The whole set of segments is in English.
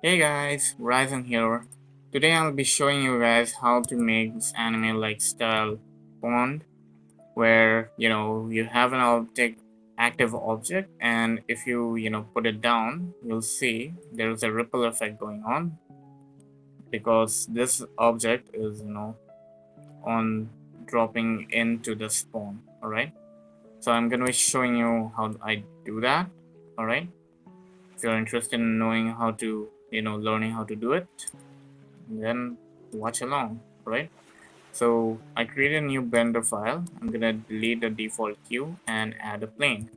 Hey guys, Ryzen here. Today I'll be showing you guys how to make this anime-like style pond where you have an object, active object, and if you put it down, you'll see there's a ripple effect going on because this object is on dropping into the spawn. Alright, so I'm gonna be showing you how I do that. Alright, if you're interested in knowing how to learning how to do it, then watch along, right? So I created a new Blender file. I'm gonna delete the default queue and add a plane.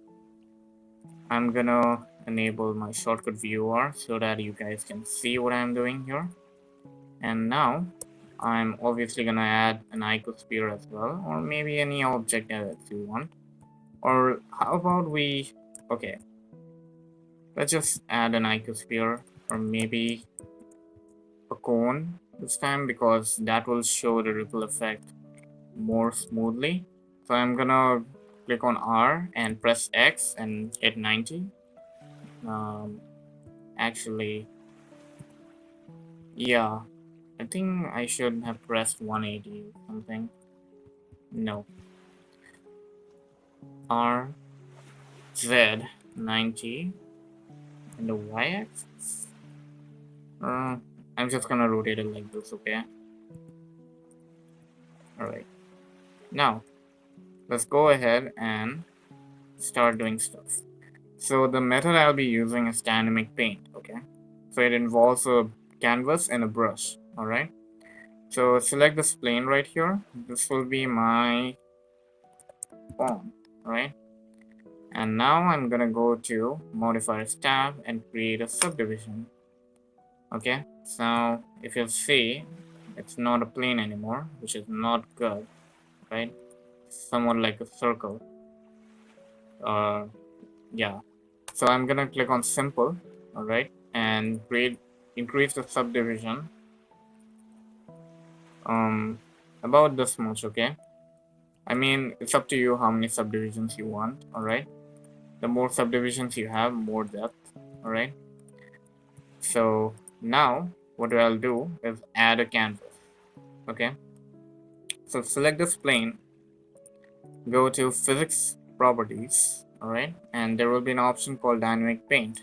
I'm gonna enable my shortcut viewer so that you guys can see what I'm doing here. And now I'm obviously gonna add an icosphere as well, or maybe any object that you want. Or how about okay, let's just add an icosphere, or maybe a cone this time, because that will show the ripple effect more smoothly. So I'm gonna click on R and press X and hit 90. Um, Actually, yeah, I think I should have pressed 180 or something. No, R, Z, 90, and the Y axis. I'm just gonna rotate it like this, okay? Alright, now let's go ahead and start doing stuff. So the method I'll be using is dynamic paint, okay? So it involves a canvas and a brush, alright? So select this plane right here. This will be my form, right? And now I'm gonna go to modifiers tab and create a subdivision. Okay, so if you'll see, it's not a plane anymore, which is not good, right? Somewhat like a circle. Yeah. So I'm gonna click on simple, alright, and increase the subdivision um about this much, okay? I mean, it's up to you how many subdivisions you want, alright? The more subdivisions you have, more depth, alright? So now what I'll do is add a canvas, okay? So select this plane, go to physics properties, alright? And there will be an option called dynamic paint.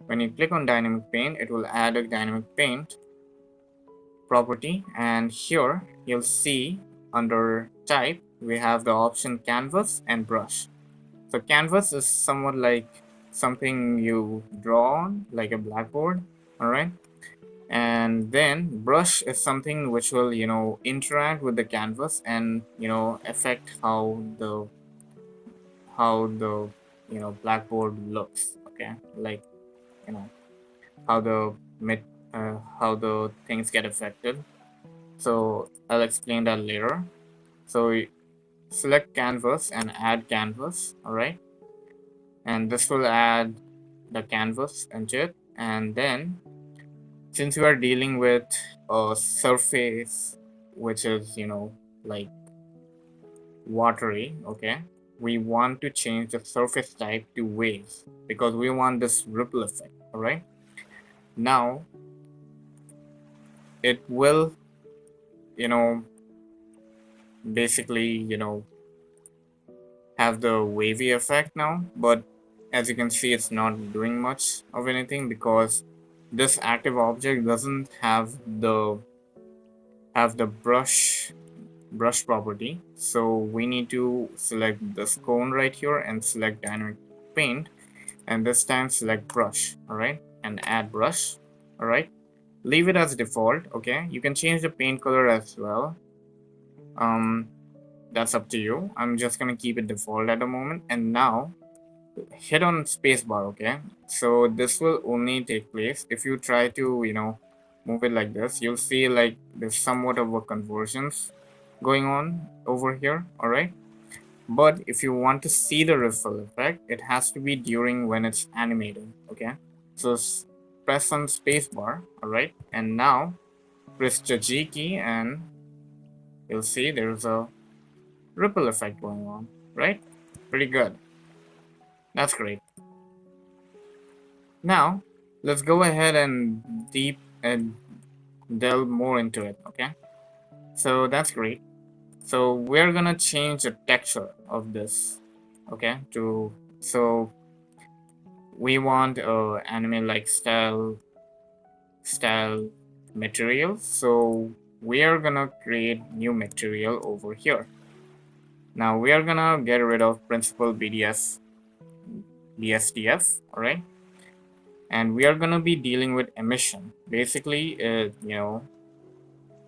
When you click on dynamic paint, it will add a dynamic paint property, and here you'll see under type we have the option canvas and brush. So canvas is somewhat like something you draw on, like a blackboard, all right? And then brush is something which will, interact with the canvas and, affect how the blackboard looks, okay? Like, you know, how the how the things get affected. So I'll explain that later. So select canvas and add canvas, all right? And this will add the canvas into it. And then since we are dealing with a surface which is like watery, okay, we want to change the surface type to waves because we want this ripple effect. All right, now it will you know basically have the wavy effect now, but as you can see, it's not doing much of anything because this active object doesn't have the brush property. So we need to select this cone right here and select dynamic paint, and this time select brush, all right, and add brush. All right, leave it as default. Okay, you can change the paint color as well. um that's up to you. I'm just gonna keep it default at the moment. And now hit on spacebar, okay? So this will only take place if you try to move it like this. You'll see like there's somewhat of a conversions going on over here, all right? But if you want to see the ripple effect, it has to be during when it's animated, okay? So press on spacebar, all right? And now press the G key and you'll see there's a ripple effect going on, right? Pretty good. That's great. Now let's go ahead and delve more into it. Okay, so that's great. So we're gonna change the texture of this. Okay, so we want anime like style material. So we are gonna create new material over here. Now we are gonna get rid of principal BSDF, all right? And we are gonna be dealing with emission. Basically, it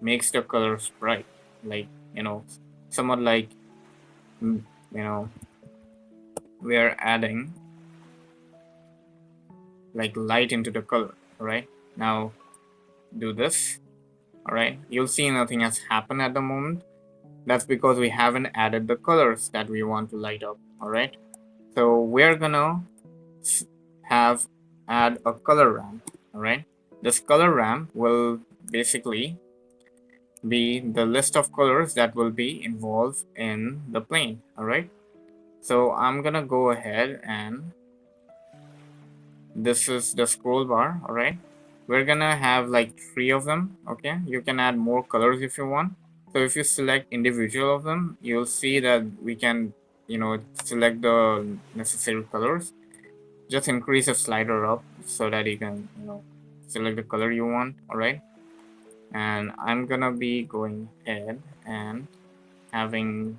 makes the colors bright, like somewhat like you know we are adding like light into the color. All right. Now do this. All right. You'll see nothing has happened at the moment. That's because we haven't added the colors that we want to light up. All right. So we're gonna have add a color ramp. All right. This color ramp will basically be the list of colors that will be involved in the plane. All right. So I'm gonna go ahead and this is the scroll bar. All right. We're gonna have like 3 of them. Okay. You can add more colors if you want. So if you select individual of them, you'll see that we can, select the necessary colors. Just increase the slider up so that you can, select the color you want. All right. And I'm gonna be going ahead and having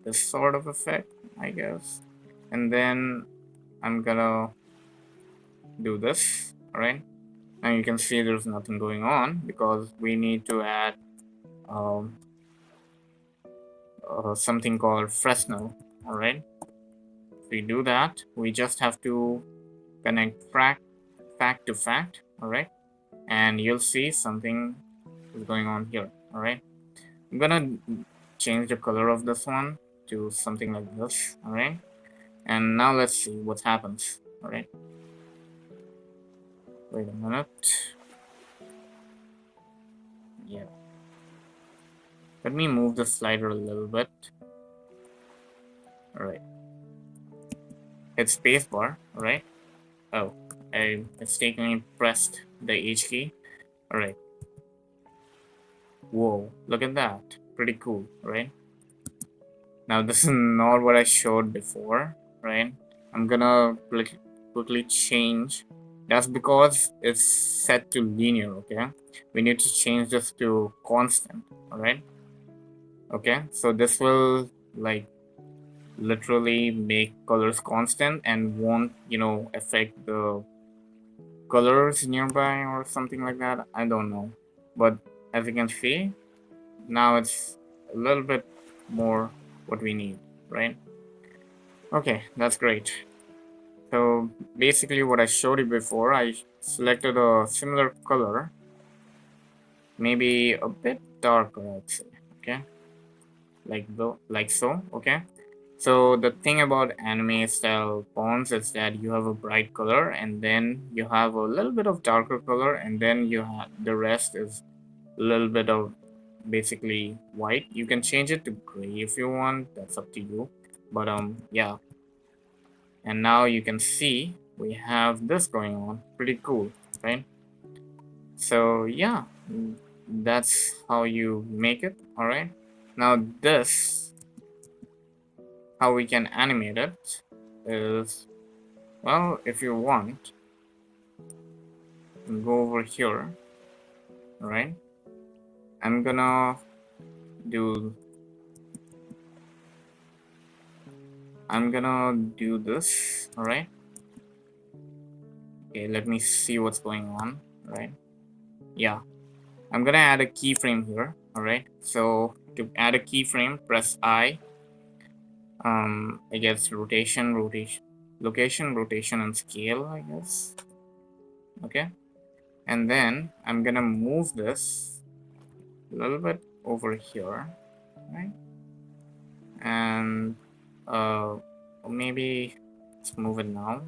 this sort of effect, I guess. And then I'm gonna do this. All right. Now you can see there's nothing going on because we need to add um, something called Fresnel. All right. If we do that, we just have to connect fact to fact. All right. And you'll see something is going on here. All right. I'm gonna change the color of this one to something like this. All right. And now let's see what happens. All right. Wait a minute. Yeah. Let me move the slider a little bit. All right. Hit spacebar. All right. Oh, I mistakenly pressed the H key. All right. Whoa, look at that. Pretty cool, right? Now this is not what I showed before, right? I'm gonna quickly change. That's because it's set to linear, okay? We need to change this to constant, alright? Okay, so this will like literally make colors constant and won't, affect the colors nearby or something like that. I don't know. But as you can see, now it's a little bit more what we need, right? Okay, that's great. So basically what I showed you before, I selected a similar color, maybe a bit darker, I'd say, okay? Like so, okay? So the thing about anime style fonts is that you have a bright color and then you have a little bit of darker color and then you have the rest is a little bit of basically white. You can change it to gray if you want, that's up to you. But yeah, and now you can see we have this going on. Pretty cool, right? So yeah, that's how you make it. All right, now this how we can animate it is, well, if you want, go over here. All right, I'm gonna do this. All right. Okay, let me see what's going on. All right. Yeah, I'm gonna add a keyframe here. All right. So to add a keyframe, press I. I guess rotation, location, rotation, and scale. I guess. Okay. And then I'm gonna move this a little bit over here, right? And maybe let's move it now.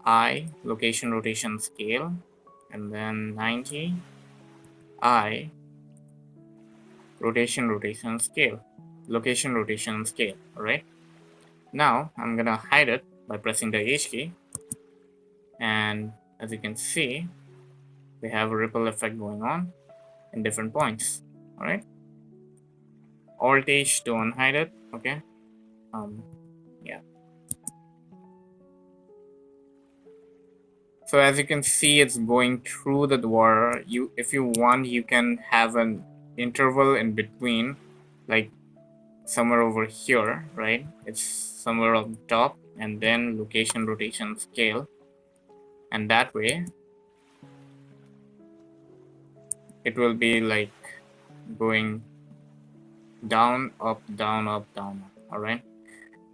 I location, rotation, scale, and then 90. I rotation, rotation, scale, location, rotation, scale. All right. Now I'm gonna hide it by pressing the H key. And as you can see, we have a ripple effect going on in different points. All right. Alt H to unhide it. Okay. Yeah. So as you can see, it's going through the door. If you want, you can have an interval in between, like somewhere over here, right? It's somewhere on top, and then location, rotation, scale, and that way it will be like going down, up, down, up, down, up. All right.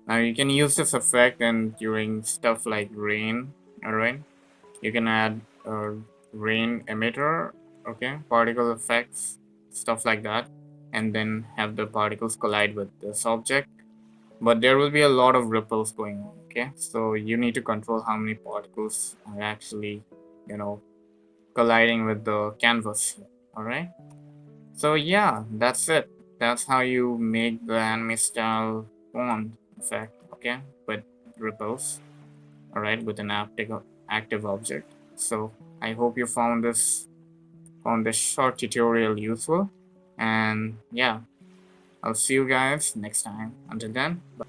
Now you can use this effect and during stuff like rain. All right. You can add a rain emitter, okay, particle effects, stuff like that, and then have the particles collide with this object. But there will be a lot of ripples going on, okay? So you need to control how many particles are actually, you know, colliding with the canvas, all right? So yeah, that's it. That's how you make the anime style font effect, okay, with ripples, all right, with an active object. So I hope you found this short tutorial useful, and yeah, I'll see you guys next time. Until then, bye.